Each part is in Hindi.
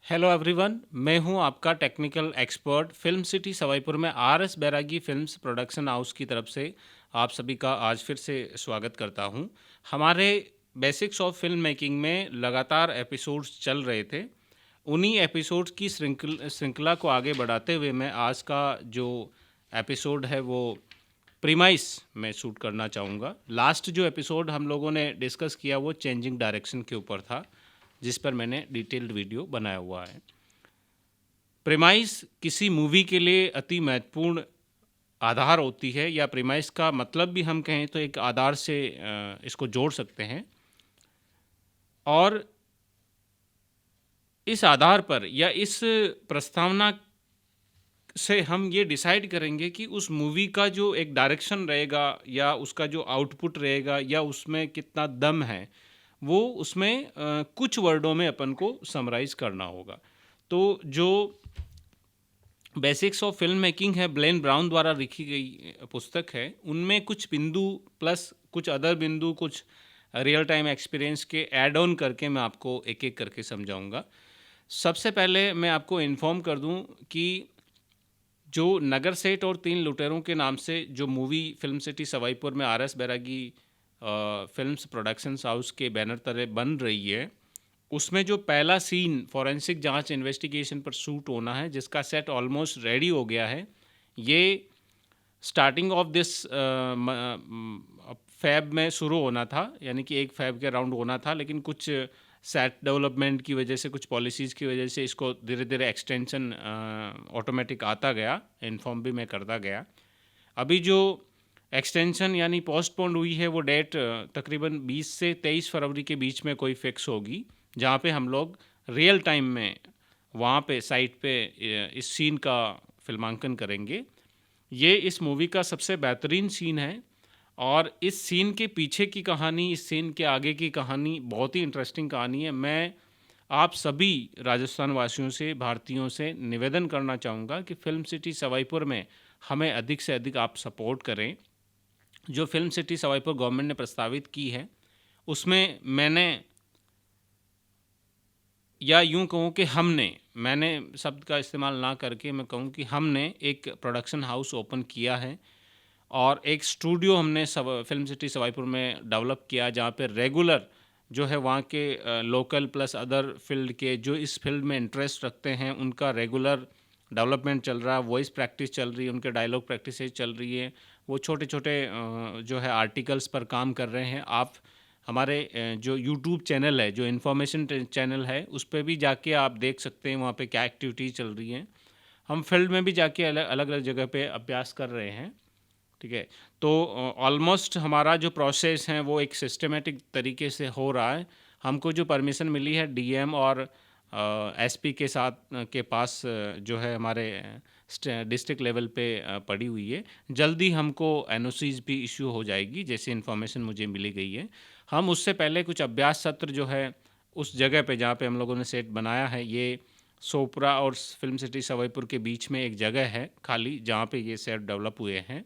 हेलो एवरीवन, मैं हूं आपका technical expert film city Sawaipur में आर.एस. बैरागी फिल्म्स प्रोडक्शन हाउस की तरफ से आप सभी का आज फिर से स्वागत करता हूं। हमारे बेसिक्स ऑफ फिल्म मेकिंग में लगातार एपिसोड्स चल रहे थे। उन्हीं एपिसोड्स की श्रृंखला को आगे बढ़ाते हुए मैं आज का जो एपिसोड है वो प्रीमाइस में शूट करना चाहूँगा। लास्ट जो एपिसोड हम लोगों ने डिस्कस किया वो चेंजिंग डायरेक्शन के ऊपर था, जिस पर मैंने डिटेल्ड वीडियो बनाया हुआ है। प्रीमाइस किसी मूवी के लिए अति महत्वपूर्ण आधार होती है, या प्रीमाइस का मतलब भी हम कहें तो एक आधार से इसको जोड़ सकते हैं। और इस आधार पर या इस प्रस्तावना से हम ये डिसाइड करेंगे कि उस मूवी का जो एक डायरेक्शन रहेगा या उसका जो आउटपुट रहेगा या उसमें कितना दम है, वो उसमें कुछ वर्डों में अपन को समराइज करना होगा। तो जो बेसिक्स ऑफ फिल्म मेकिंग है, ब्लेन ब्राउन द्वारा लिखी गई पुस्तक है, उनमें कुछ बिंदु प्लस कुछ अदर बिंदु, कुछ रियल टाइम एक्सपीरियंस के ऐड ऑन करके मैं आपको एक एक करके समझाऊंगा। सबसे पहले मैं आपको इन्फॉर्म कर दूं कि जो नगर सेठ और तीन लुटेरों के नाम से जो मूवी फिल्म सिटी सवाईपुर में आर.एस. बैरागी फिल्म्स प्रोडक्शंस हाउस के बैनर तले बन रही है, उसमें जो पहला सीन फॉरेंसिक जांच इन्वेस्टिगेशन पर शूट होना है, जिसका सेट ऑलमोस्ट रेडी हो गया है, ये स्टार्टिंग ऑफ दिस फैब में शुरू होना था, यानी कि 1 फैब के राउंड होना था, लेकिन कुछ सेट डेवलपमेंट की वजह से, कुछ पॉलिसीज़ की वजह से इसको धीरे धीरे एक्सटेंशन ऑटोमेटिक आता गया, इन्फॉर्म भी मैं करता गया। अभी जो एक्सटेंशन यानी पोस्टपोन्ड हुई है वो डेट तकरीबन 20 से 23 फरवरी के बीच में कोई फिक्स होगी, जहाँ पे हम लोग रियल टाइम में वहाँ पे साइट पे इस सीन का फिल्मांकन करेंगे। ये इस मूवी का सबसे बेहतरीन सीन है, और इस सीन के पीछे की कहानी, इस सीन के आगे की कहानी बहुत ही इंटरेस्टिंग कहानी है। मैं आप सभी राजस्थान वासियों से, भारतीयों से निवेदन करना चाहूँगा कि फिल्म सिटी सवाईपुर में हमें अधिक से अधिक आप सपोर्ट करें। जो फिल्म सिटी सवाईपुर गवर्नमेंट ने प्रस्तावित की है, उसमें मैंने, या यूँ कहूँ कि मैंने शब्द का इस्तेमाल ना करके मैं कहूँ कि हमने एक प्रोडक्शन हाउस ओपन किया है, और एक स्टूडियो हमने फिल्म सिटी सवाईपुर में डेवलप किया, जहाँ पे रेगुलर जो है वहाँ के लोकल प्लस अदर फील्ड के जो इस फील्ड में इंटरेस्ट रखते हैं, उनका रेगुलर डेवलपमेंट चल रहा है, वॉइस प्रैक्टिस चल रही है, उनके डायलॉग प्रैक्टिसेस चल रही है, वो छोटे छोटे जो है आर्टिकल्स पर काम कर रहे हैं। आप हमारे जो यूट्यूब चैनल है, जो इन्फॉर्मेशन चैनल है, उस पर भी जाके आप देख सकते हैं वहाँ पे क्या एक्टिविटीज़ चल रही हैं। हम फील्ड में भी जाके अलग अलग जगह पे अभ्यास कर रहे हैं, ठीक है। तो ऑलमोस्ट हमारा जो प्रोसेस है वो एक सिस्टमेटिक तरीके से हो रहा है। हमको जो परमिशन मिली है डीएम और एसपी के साथ के पास जो है हमारे डिस्ट्रिक्ट लेवल पे पड़ी हुई है। जल्दी हमको एनओसीज भी इशू हो जाएगी, जैसे इन्फॉर्मेशन मुझे मिली गई है। हम उससे पहले कुछ अभ्यास सत्र जो है उस जगह पे जहाँ पे हम लोगों ने सेट बनाया है, ये सोपरा और फिल्म सिटी सवाईपुर के बीच में एक जगह है खाली, जहाँ पे ये सेट डेवलप हुए हैं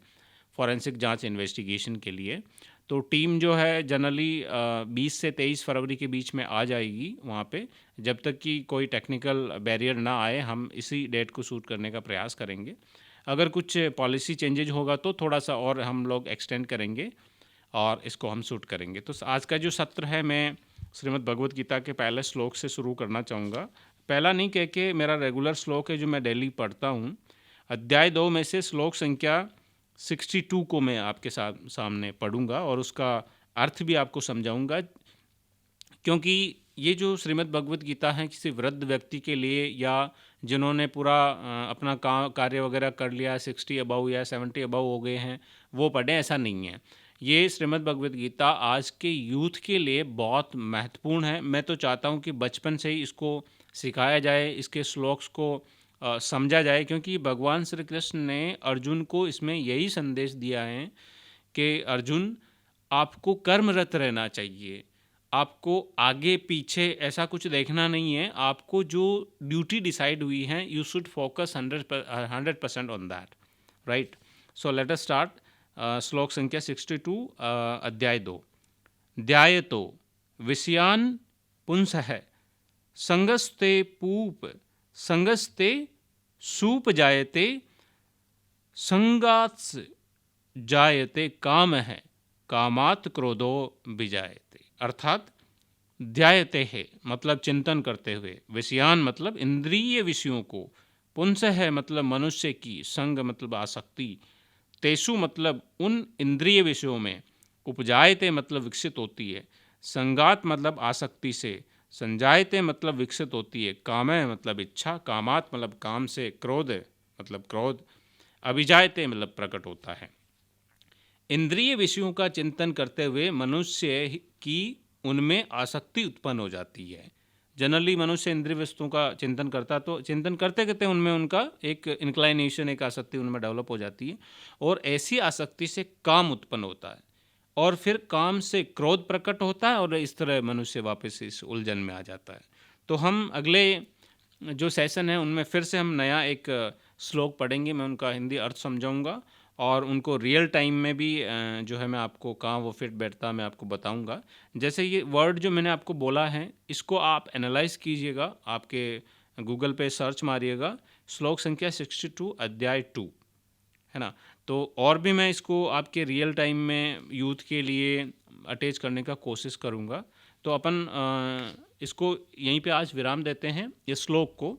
फॉरेंसिक जांच इन्वेस्टिगेशन के लिए। तो टीम जो है जनरली 20 से 23 फरवरी के बीच में आ जाएगी वहाँ पे। जब तक कि कोई टेक्निकल बैरियर ना आए, हम इसी डेट को शूट करने का प्रयास करेंगे। अगर कुछ पॉलिसी चेंजेज होगा तो थोड़ा सा और हम लोग एक्सटेंड करेंगे और इसको हम शूट करेंगे। तो आज का जो सत्र है, मैं श्रीमद् भगवत गीता के पहले श्लोक से शुरू करना चाहूँगा। पहला नहीं कह के, मेरा रेगुलर श्लोक है जो मैं डेली पढ़ता हूँ। अध्याय 2 में से श्लोक संख्या 62 को मैं आपके सामने पढ़ूंगा और उसका अर्थ भी आपको समझाऊंगा, क्योंकि ये जो श्रीमद् भगवत गीता है किसी वृद्ध व्यक्ति के लिए, या जिन्होंने पूरा अपना कार्य वगैरह कर लिया, 60 अबव या 70 अबव हो गए हैं, वो पढ़ें, ऐसा नहीं है। ये श्रीमद् भगवत गीता आज के यूथ के लिए बहुत महत्वपूर्ण है। मैं तो चाहता हूँ कि बचपन से ही इसको सिखाया जाए, इसके श्लोक्स को समझा जाए, क्योंकि भगवान श्री कृष्ण ने अर्जुन को इसमें यही संदेश दिया है कि अर्जुन, आपको कर्मरत रहना चाहिए, आपको आगे पीछे ऐसा कुछ देखना नहीं है, आपको जो ड्यूटी डिसाइड हुई है, you should focus 100% on that, right. So let us start. श्लोक संख्या 62, अध्याय 2। ध्यायतो विषयान पुंसः संगस्ते पूप संगस्ते सूप जायते संगात्स जायते काम है कामात क्रोधो विजायते। अर्थात ध्यायते है मतलब चिंतन करते हुए, विषयान मतलब इंद्रिय विषयों को, पुंसः है मतलब मनुष्य की, संग मतलब आसक्ति, तेषु मतलब उन इंद्रिय विषयों में, उपजायते मतलब विकसित होती है, संगात मतलब आसक्ति से, संजायते मतलब विकसित होती है, कामय मतलब इच्छा, कामात मतलब काम से, क्रोध मतलब क्रोध, अभिजायते मतलब प्रकट होता है। इंद्रिय विषयों का चिंतन करते हुए मनुष्य की उनमें आसक्ति उत्पन्न हो जाती है। जनरली मनुष्य इंद्रिय वस्तुओं का चिंतन करता तो चिंतन करते करते उनमें उनका एक इंक्लाइनेशन, एक आसक्ति उनमें डेवलप हो जाती है, और ऐसी आसक्ति से काम उत्पन्न होता है, और फिर काम से क्रोध प्रकट होता है, और इस तरह मनुष्य वापस इस उलझन में आ जाता है। तो हम अगले जो सेशन है उनमें फिर से हम नया एक श्लोक पढ़ेंगे, मैं उनका हिंदी अर्थ समझाऊंगा, और उनको रियल टाइम में भी जो है मैं आपको कहाँ वो फिट बैठता मैं आपको बताऊंगा। जैसे ये वर्ड जो मैंने आपको बोला है इसको आप एनालाइज कीजिएगा, आपके गूगल पे सर्च मारिएगा, श्लोक संख्या 62 अध्याय 2, है ना। तो और भी मैं इसको आपके रियल टाइम में यूथ के लिए अटैच करने का कोशिश करूँगा। तो अपन इसको यहीं पे आज विराम देते हैं इस श्लोक को,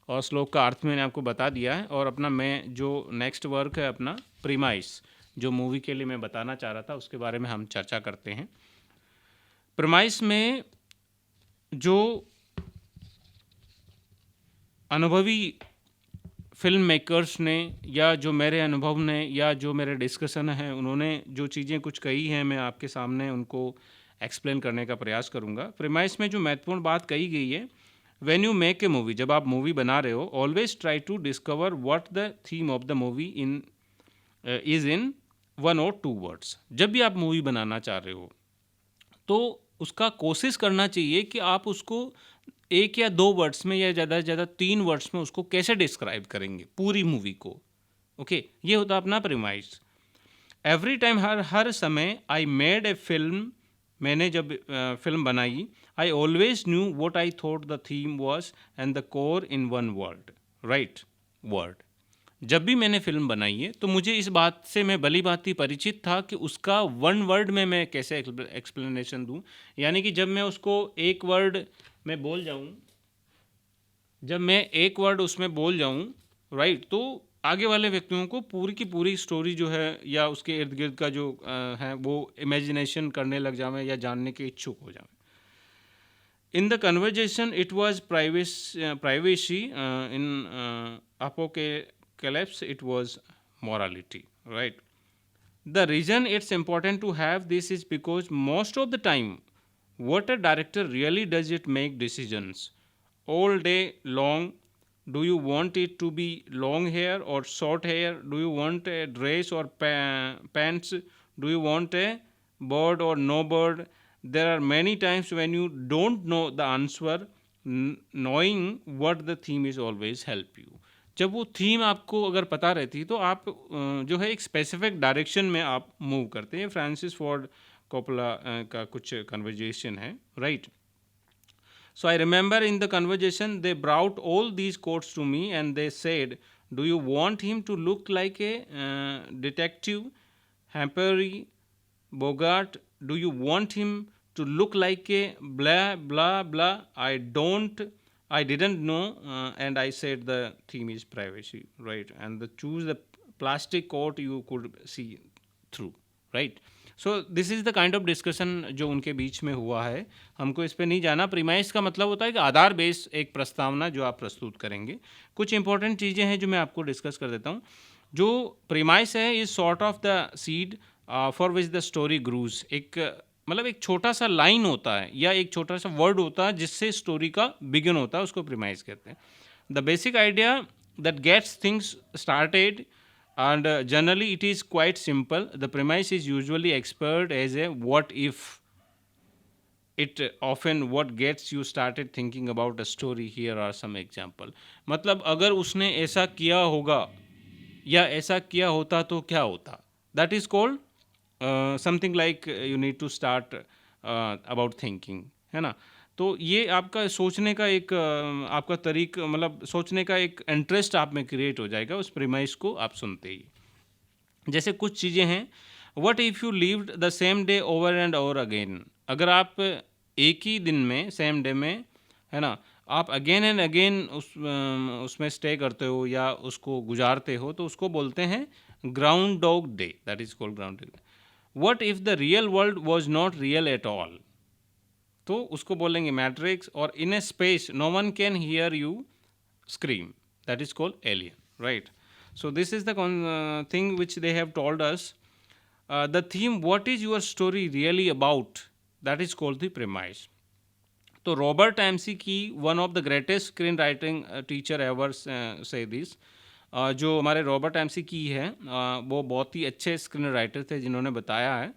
और श्लोक का अर्थ मैंने आपको बता दिया है, और अपना मैं जो नेक्स्ट वर्क है अपना प्रीमाइस, जो मूवी के लिए मैं बताना चाह रहा था उसके बारे में हम चर्चा करते हैं। प्रीमाइस में जो अनुभवी फिल्म मेकर्स ने, या जो मेरे अनुभव ने, या जो मेरे डिस्कशन है उन्होंने जो चीज़ें कुछ कही हैं मैं आपके सामने उनको एक्सप्लेन करने का प्रयास करूँगा। प्रीमाइस में जो महत्वपूर्ण बात कही गई है, when you make a movie, जब आप मूवी बना रहे हो, always try to discover what the theme of the movie is in 1 or 2 words. जब भी आप मूवी बनाना चाह रहे हो तो उसका कोशिश करना चाहिए कि आप उसको 1 या 2 वर्ड्स में, या ज़्यादा से ज़्यादा 3 वर्ड्स में उसको कैसे डिस्क्राइब करेंगे पूरी मूवी को। ओके, ये होता अपना प्रीमाइस। एवरी टाइम, हर समय, आई मेड ए फिल्म, मैंने जब फिल्म बनाई, I always knew what I thought the theme was and the core in 1 word, right word. जब भी मैंने फिल्म बनाई है तो मुझे इस बात से मैं भली भांति परिचित था कि उसका 1 वर्ड में मैं कैसे एक्सप्लेनेशन दूं। यानी कि जब मैं उसको 1 वर्ड में बोल जाऊं, जब मैं 1 वर्ड उसमें बोल जाऊं, राइट, तो आगे वाले व्यक्तियों को पूरी की पूरी स्टोरी जो है या उसके इर्द गिर्द का जो है वो इमेजिनेशन करने लग जावे या जानने के इच्छुक हो जाए। In the conversation, it was privacy. In apocalypse, it was morality. Right. The reason it's important to have this is because most of the time, what a director really does it make decisions all day long. Do you want it to be long hair or short hair? Do you want a dress or pants? Do you want a bird or no bird? There are many times when you don't know the answer. Knowing what the theme is always help you. जब वो थीम आपको अगर पता रहती तो आप जो है एक स्पेसिफिक डायरेक्शन में आप मूव करते हैं। फ्रांसिस फोर्ड कोपला का कुछ कन्वर्जेशन है, right. So I remember in the conversation they brought all these quotes to me and they said, do you want him to look like a detective, Humphrey Bogart? Do you want him to look like a blah blah blah? I didn't know, and I said the theme is privacy, right? And choose the plastic coat you could see through, right? So this is the kind of discussion जो उनके बीच में हुआ है। हमको इस पर नहीं जाना। प्रीमाइस का मतलब होता है कि आधार बेस एक प्रस्तावना जो आप प्रस्तुत करेंगे। कुछ इंपॉर्टेंट चीज़ें हैं जो मैं आपको डिस्कस कर देता हूँ। जो प्रीमाइस है is sort of the seed for which the story grows. एक मतलब एक छोटा सा लाइन होता है या एक छोटा सा वर्ड होता है जिससे स्टोरी का बिगिन होता है, उसको प्रीमाइस कहते हैं। The basic idea that gets things started, and generally it is quite simple. The premise is usually expressed as a what if. It often what gets you started thinking about a story. Here are some example. मतलब अगर उसने ऐसा किया होगा या ऐसा किया होता तो क्या होता, that is called something like you need to start about thinking, है ना। तो ये आपका सोचने का एक आपका मतलब सोचने का एक इंटरेस्ट आप में क्रिएट हो जाएगा उस प्रीमाइस को आप सुनते ही। जैसे कुछ चीज़ें हैं, what if you lived the same day over and over again, अगर आप एक ही दिन में सेम डे में, है ना, आप अगेन एंड अगेन उसमें स्टे करते हो या उसको गुजारते हो, तो उसको बोलते हैं groundhog day, that is called groundhog. What if the real world was not real at all, तो उसको बोलेंगे मैट्रिक्स। और in a space no one can hear you scream, that is called alien, right? So this is the thing which they have told us. The theme, what is your story really about, that is called the premise. तो रॉबर्ट एमसी की, one of the greatest screen writing teacher ever से दिस, जो हमारे रॉबर्ट एमसी की है, वो बहुत ही अच्छे स्क्रीन राइटर थे जिन्होंने बताया है,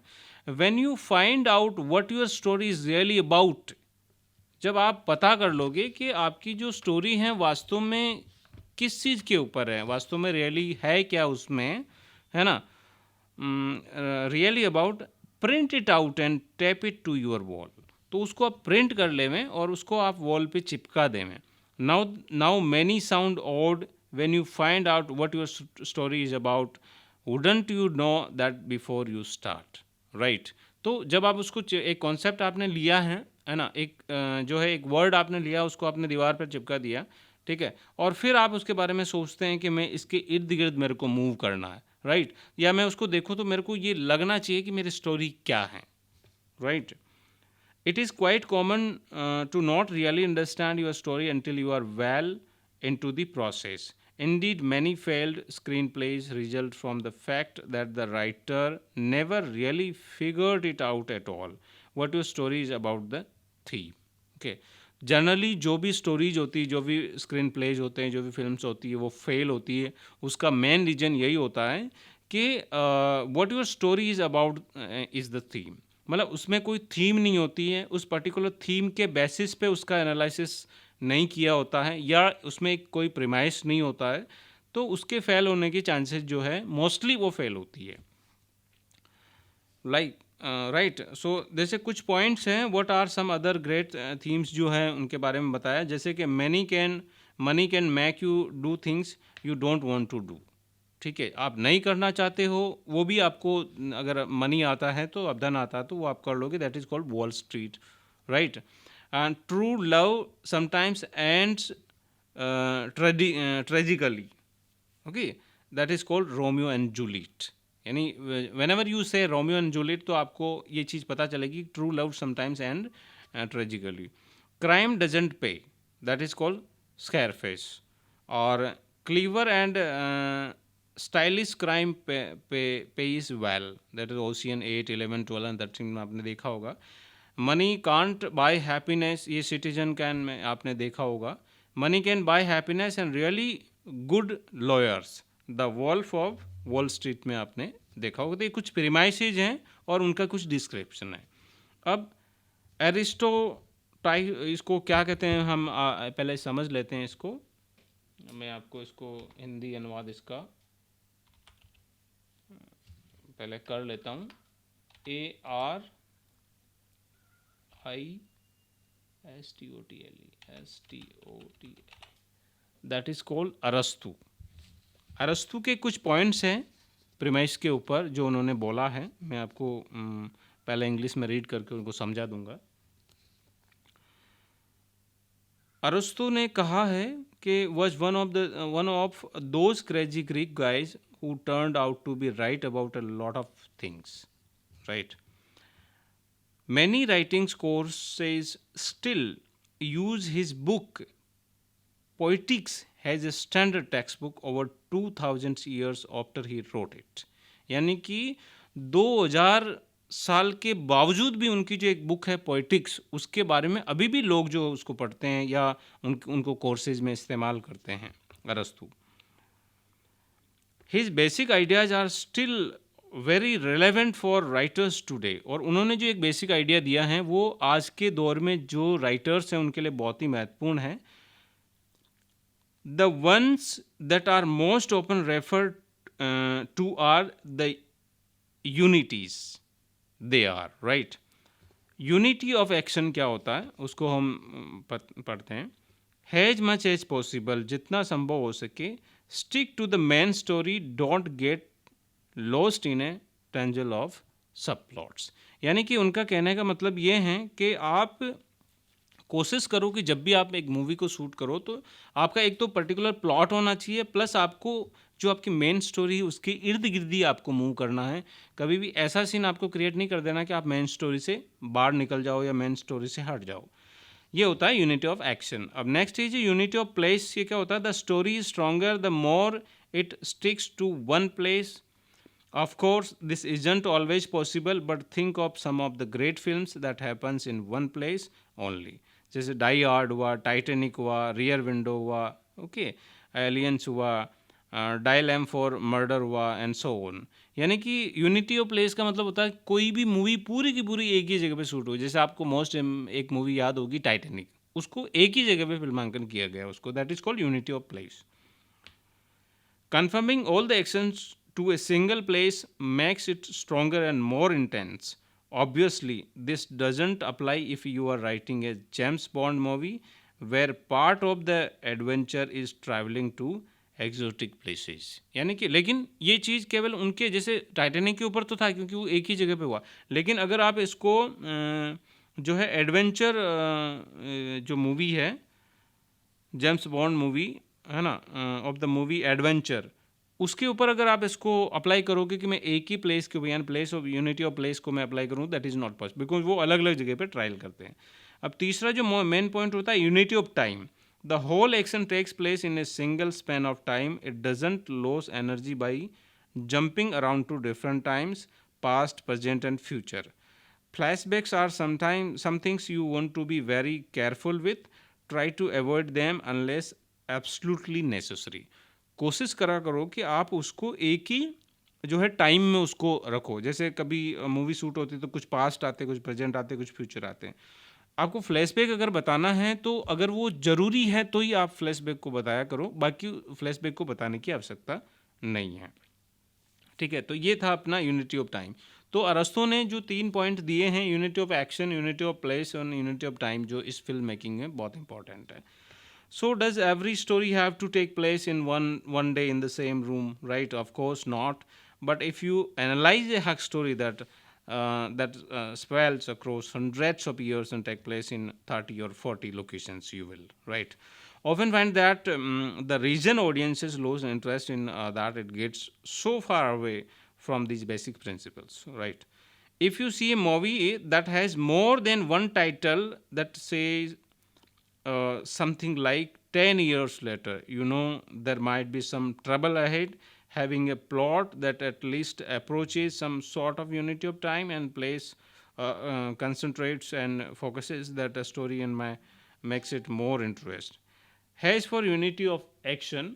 when you find out what your story is really about, जब आप पता कर लोगे कि आपकी जो स्टोरी है वास्तव में किस चीज़ के ऊपर है, वास्तव में रियली है क्या उसमें, है ना, really about, print it out and tape it to your wall, तो उसको आप प्रिंट कर लेवें और उसको आप वॉल पे चिपका देवें। Now many sound odd when you find out what your story is about, wouldn't you know that before you start, right? तो जब आप उसको एक कॉन्सेप्ट आपने लिया है ना, एक जो है एक वर्ड आपने लिया, उसको आपने दीवार पर चिपका दिया, ठीक है, और फिर आप उसके बारे में सोचते हैं कि मैं इसके इर्द गिर्द मेरे को मूव करना है, राइट? या मैं उसको देखूँ तो मेरे को ये लगना चाहिए कि मेरी स्टोरी क्या है, right? It is quite common to not really understand your story until you are well into the process. Indeed, many failed screenplays result from the fact that the writer never really figured it out at all. What your story is about the theme. Okay. Generally जो भी स्टोरीज होती है, जो भी स्क्रीन प्लेज होते हैं, जो भी फिल्म्स होती है, वो फेल होती है। उसका मेन रीज़न यही होता है कि what your story is about is the theme, मतलब उसमें कोई थीम नहीं होती है, उस पर्टिकुलर थीम के बेसिस पे उसका एनालिसिस नहीं किया होता है, या उसमें कोई प्रीमाइस नहीं होता है, तो उसके फेल होने की चांसेस जो है मोस्टली वो फेल होती है, लाइक राइट। सो जैसे कुछ पॉइंट्स हैं, what are some other great themes जो हैं उनके बारे में बताया, जैसे कि money can make you do things you don't want to do, ठीक है, आप नहीं करना चाहते हो वो भी आपको, अगर मनी आता है तो अब धन आता है तो वो आप कर लोगे, that is called Wall Street, right? And true love sometimes ends tragically, okay, that is called Romeo and Juliet. यानी whenever you say Romeo and Juliet तो आपको ये चीज़ पता चलेगी, true love sometimes end tragically. Crime doesn't pay, that is called Scarface. और clever and stylish crime pays well, that is Ocean 8, 11, 12 and 13 में आपने देखा होगा। मनी कांट बाय हैप्पीनेस, ये सिटीजन कैन में आपने देखा होगा। Money can buy happiness and really good lawyers, the wolf of Wall Street में आपने देखा होगा। तो ये कुछ प्रीमाइसेज हैं और उनका कुछ डिस्क्रिप्शन है। अब इसको क्या कहते हैं, हम पहले समझ लेते हैं इसको। मैं आपको इसको हिंदी अनुवाद इसका पहले कर लेता हूँ। ARISTOTLE, दैट इज़ कॉल्ड अरस्तु। अरस्तु के कुछ पॉइंट्स हैं प्रीमाइस के ऊपर जो उन्होंने बोला है, मैं आपको पहले इंग्लिश में रीड करके उनको समझा दूंगा। अरस्तु ने कहा है कि was one of those crazy Greek guys who turned out to be right about a lot of things, right? Many writing courses still use his book Poetics as a standard textbook over 2000 years after he wrote it. यानी कि 2000 साल के बावजूद भी उनकी जो एक बुक है पोइटिक्स, उसके बारे में अभी भी लोग जो उसको पढ़ते हैं या उनको कोर्सेज में इस्तेमाल करते हैं अरस्तु। His basic ideas are still very relevant for writers today, और उन्होंने जो एक बेसिक आइडिया दिया है वो आज के दौर में जो राइटर्स हैं उनके लिए बहुत ही महत्वपूर्ण है। The ones that are most often referred to are the unities. They are, right? Unity of action क्या होता है उसको हम पढ़ते हैं। हैज मच एज पॉसिबल, जितना संभव हो सके, stick to the main story, don't get lost in a tangle of sub plots. यानी कि उनका कहने का मतलब ये है कि आप कोशिश करो कि जब भी आप एक मूवी को शूट करो तो आपका एक तो पर्टिकुलर प्लॉट होना चाहिए, प्लस आपको जो आपकी मेन स्टोरी है उसके इर्द गिर्द ही आपको मूव करना है। कभी भी ऐसा सीन आपको क्रिएट नहीं कर देना कि आप मेन स्टोरी से बाहर निकल जाओ या मेन स्टोरी से हट जाओ। ये होता है यूनिटी ऑफ एक्शन। अब नेक्स्ट चीज़ है यूनिटी ऑफ प्लेस। ये क्या होता है? The story is stronger the more it sticks to one place. Of course, this isn't always possible, but think of some of the great films that happens in one place only. जैसे डाई हार्ड हुआ, टाइटेनिक हुआ, रियर विंडो हुआ, ओके, एलियंस हुआ, डायल एम फॉर मर्डर हुआ एंड सो ऑन। यानी कि यूनिटी ऑफ प्लेस का मतलब होता है कोई भी मूवी पूरी की पूरी एक ही जगह पे शूट हो। जैसे आपको मोस्ट एक मूवी याद होगी टाइटेनिक, उसको एक ही जगह पे फिल्मांकन किया गया उसको, that is called unity of place. Confirming all the actions to a single place makes it stronger and more intense. Obviously, this doesn't apply if you are writing a James Bond movie where part of the adventure is traveling to exotic places. यानी कि लेकिन ये चीज़ केवल उनके जैसे टाइटैनिक के ऊपर तो था क्योंकि वो एक ही जगह पे हुआ। लेकिन अगर आप इसको जो है एडवेंचर जो मूवी है जेम्स बॉन्ड मूवी है ना, ऑफ द मूवी एडवेंचर, उसके ऊपर अगर आप इसको अप्लाई करोगे कि मैं एक ही प्लेस के यानी place of unity of place को मैं अप्लाई करूँ, that is not possible because वो अलग अलग जगह पे ट्रायल करते हैं। अब तीसरा जो मेन पॉइंट होता है unity of time. The whole action takes place in a single span of time, it doesn't lose energy by jumping around to different times, past, present and future. Flashbacks are sometimes some things you want to be very careful with. Try to avoid them unless absolutely necessary. कोशिश करा करो कि आप उसको एक ही जो है टाइम में उसको रखो। जैसे कभी मूवी शूट होती है तो कुछ पास्ट आते, कुछ प्रेजेंट आते, कुछ फ्यूचर आते हैं। आपको फ्लैशबैक अगर बताना है तो अगर वो ज़रूरी है तो ही आप फ्लैशबैक को बताया करो, बाकी फ्लैशबैक को बताने की आवश्यकता नहीं है। ठीक है, तो ये था अपना यूनिटी ऑफ टाइम। तो अरस्तो ने जो 3 पॉइंट दिए हैं, unity of action, unity of place और यूनिटी ऑफ टाइम, जो इस फिल्म मेकिंग में बहुत इंपॉर्टेंट है। So does every story have to take place in one day in the same room? Right, of course not, but if you analyse a hook story that spells across hundreds of years and take place in 30 or 40 locations, you will, right, often find that the region audiences lose interest in that it gets so far away from these basic principles, right? If you see a movie that has more than one title that says something like 10 years later, you know there might be some trouble ahead. Having a plot that at least approaches some sort of unity of time and place concentrates and focuses that a story and makes it more interest. As for unity of action,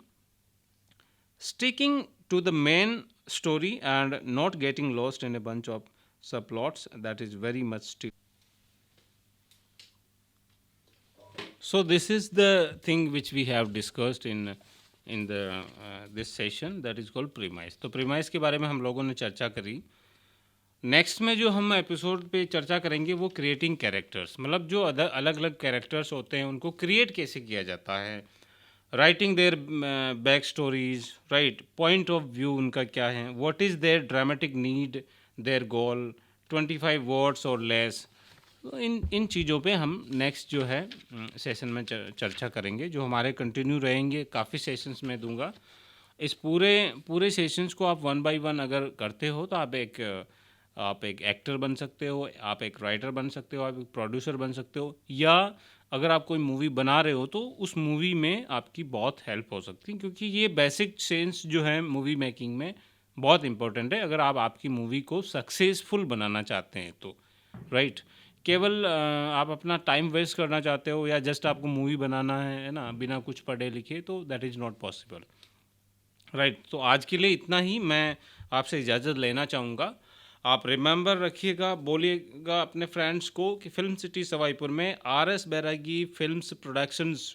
sticking to the main story and not getting lost in a bunch of subplots, that is very much still. So this is the thing which we have discussed in the this session, that is called premise. तो premise के बारे में हम लोगों ने चर्चा करी। नेक्स्ट में जो हम एपिसोड पे चर्चा करेंगे वो क्रिएटिंग कैरेक्टर्स, मतलब जो अलग अलग कैरेक्टर्स होते हैं उनको क्रिएट कैसे किया जाता है, writing their back stories, right, point of view उनका क्या है, what is their dramatic need, their goal, 25 words और लेस। तो इन चीज़ों पे हम नेक्स्ट जो है सेशन में चर्चा करेंगे, जो हमारे कंटिन्यू रहेंगे, काफ़ी सेशंस में दूंगा। इस पूरे सेशंस को आप 1 बाय 1 अगर करते हो तो आप एक एक्टर बन सकते हो, आप एक राइटर बन सकते हो, आप एक प्रोड्यूसर बन सकते हो, या अगर आप कोई मूवी बना रहे हो तो उस मूवी में आपकी बहुत हेल्प हो सकती है, क्योंकि ये बेसिक सेंस जो है मूवी मेकिंग में बहुत इंपॉर्टेंट है अगर आप आपकी मूवी को सक्सेसफुल बनाना चाहते हैं तो, राइट। केवल आप अपना टाइम वेस्ट करना चाहते हो या जस्ट आपको मूवी बनाना है ना, बिना कुछ पढ़े लिखे, तो that is not possible, right. तो आज के लिए इतना ही, मैं आपसे इजाज़त लेना चाहूँगा। आप रिमेंबर रखिएगा, बोलिएगा अपने फ्रेंड्स को कि फिल्म सिटी सवाईपुर में RS बैरागी फिल्म्स प्रोडक्शंस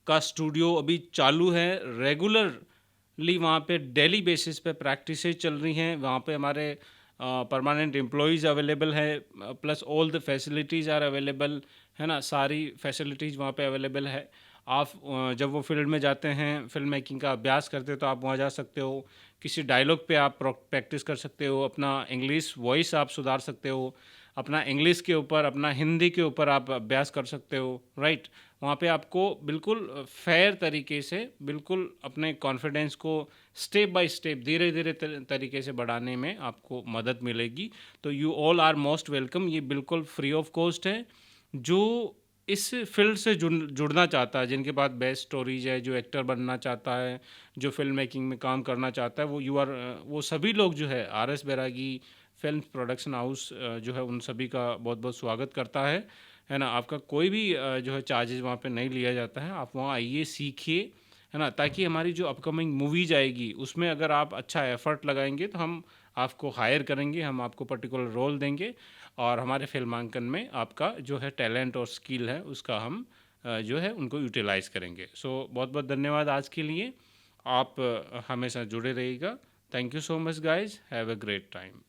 का स्टूडियो अभी चालू है। रेगुलरली वहाँ पे डेली बेसिस पे प्रैक्टिसेस चल रही हैं। वहाँ पे हमारे परमानेंट एम्प्लॉयज़ अवेलेबल है, plus all the facilities are available, है ना, सारी फैसिलिटीज़ वहाँ पे अवेलेबल है। आप जब वो फील्ड में जाते हैं, फ़िल्म मेकिंग का अभ्यास करते हो, तो आप वहाँ जा सकते हो, किसी डायलॉग पे आप प्रैक्टिस कर सकते हो, अपना इंग्लिश वॉइस आप सुधार सकते हो, अपना इंग्लिश के ऊपर, अपना हिंदी के ऊपर आप अभ्यास कर सकते हो, राइट। वहाँ पे आपको बिल्कुल फेयर तरीके से, बिल्कुल अपने कॉन्फिडेंस को स्टेप बाय स्टेप, धीरे धीरे तरीके से बढ़ाने में आपको मदद मिलेगी। तो you all are most welcome. ये बिल्कुल फ्री ऑफ कॉस्ट है। जो इस फील्ड से जुड़ना चाहता है, जिनके पास बेस्ट स्टोरीज है, जो एक्टर बनना चाहता है, जो फिल्म मेकिंग में काम करना चाहता है, वो सभी लोग जो है RS बैरागी फिल्म प्रोडक्शन हाउस जो है उन सभी का बहुत बहुत स्वागत करता है ना। आपका कोई भी जो है चार्जेस वहाँ पे नहीं लिया जाता है। आप वहाँ आइए, सीखिए, है ना, ताकि हमारी जो अपकमिंग मूवीज आएगी उसमें अगर आप अच्छा एफर्ट लगाएंगे तो हम आपको हायर करेंगे, हम आपको पर्टिकुलर रोल देंगे और हमारे फिल्मांकन में आपका जो है टैलेंट और स्किल है उसका हम जो है उनको यूटिलाइज़ करेंगे। सो बहुत बहुत धन्यवाद आज के लिए। आप हमेशा जुड़े रहिएगा। Thank you so much guys, have a great time.